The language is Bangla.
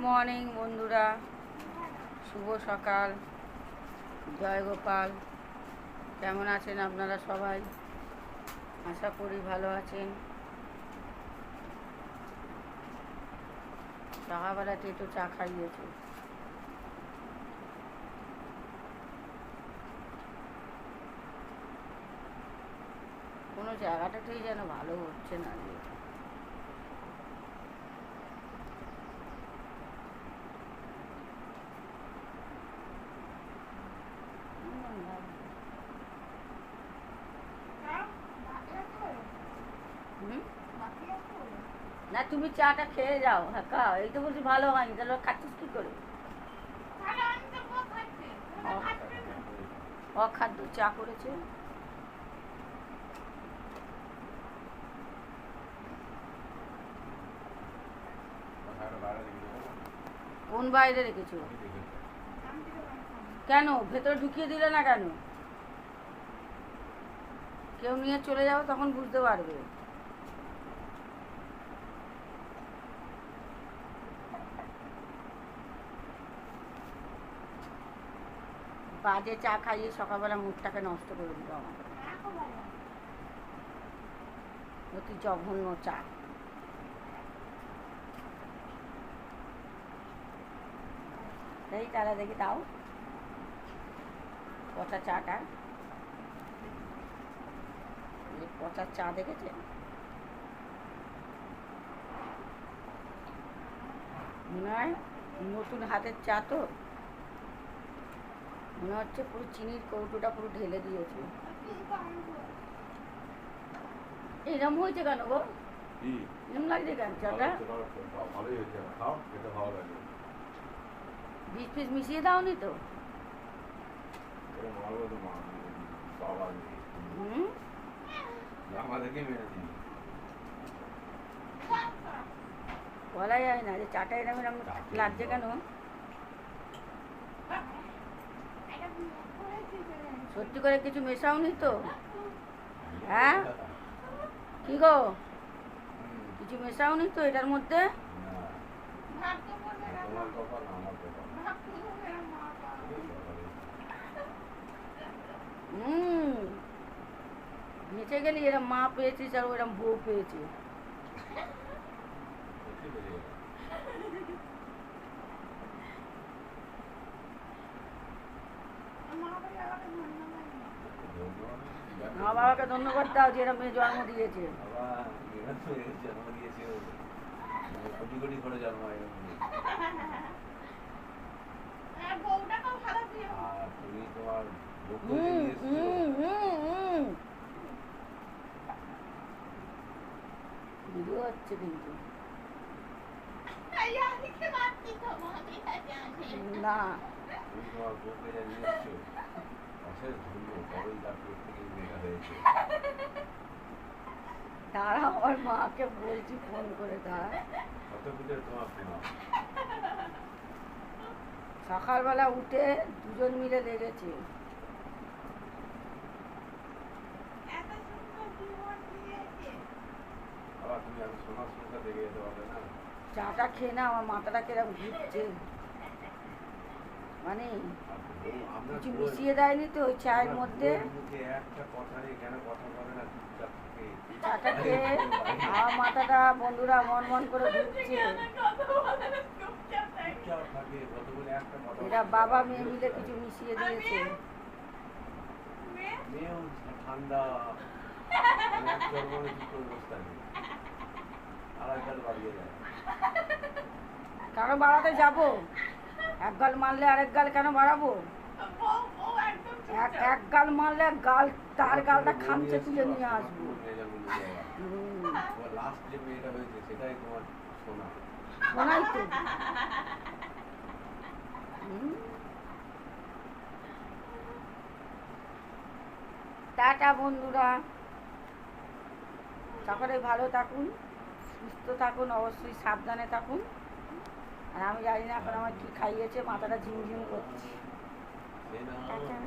মর্নিং বন্ধুরা, শুভ সকাল, জয় গোপাল। কেমন আছেন আপনারা সবাই? আশা করি ভালো আছেন। সকালবেলাতে একটু চা খাইয়েছে। কোনো জায়গাটাতেই যেন ভালো হচ্ছে না। না, তুমি চাটা খেয়ে যাও। হ্যাঁ খাও, এই তো বলছি ভালো হয়নি, তাহলে খাচ্ছিস কি করে? অখাদ্য চা করেছে। কোন বাইরে রেখেছো? কেন ভেতরে ঢুকিয়ে দিলে না কেন? কেউ নিয়ে চলে যাও, তখন বুঝতে পারবে। বাজে চা খাইয়ে সকালবেলা মুখটাকে নষ্ট করে দিল আমার। অতি জঘন্য চা। এই তারা দেখি দাও পচা চাটা। পচা চা দেখেছে? মনে হয় নতুন হাতের চা তো, মনে হচ্ছে পুরো চিনির কৌটোটা পুরো ঢেলে দিয়েছে। এরম হয়েছে কেন গো? এরম লাগছে কেন চাটা? বীজ ফিজ মিশিয়ে দাওনি তো? বলা যায় না যে চাটা এরম এরম লাগছে কেন। সত্যি করে কিছু মেশাওনি তো? হ্যাঁ কি গো, কিছু মেশাওনি তো এটার মধ্যে? বেঁচে গেলি, এরম মা পেয়েছিস আর ওরম বউ পেয়েছে। মা বাবাকে ধন্যবাদ দাও যে এরম মেয়ে জন্ম দিয়েছে। ভিডিও হচ্ছে কিন্তু না। তারা আমার মাকে বলছি ফোন করে, তারা সকালবেলা উঠে দুজন মিলে লেগেছে। চাটা খেয়ে না আমার মাথাটা কিরকম ঘুরছে, মানে কিছু মিশিয়ে দেয়নি তো ওই চায়ের মধ্যে। চাটা খেয়ে আমার মাথাটা বন্ধুরা মন মন করে ঘুরছে। এরা বাবা মেয়ে মিলে কিছু মিশিয়ে দিয়েছে। কেন বাড়াতে যাবো? এক গাল মারলে আরেক গাল কেন বাড়াবো? এক গাল মারলে গাল, তার গালটা খামচে তুলে নিয়ে আসবো। শোনাই তো। টাটা বন্ধুরা, সকলে ভালো থাকুন, সুস্থ থাকুন, অবশ্যই সাবধানে থাকুন। আর আমি জানি না এখন আমার কি খাইয়েছে, মাথাটা ঝিমঝিম করছে। টাটা।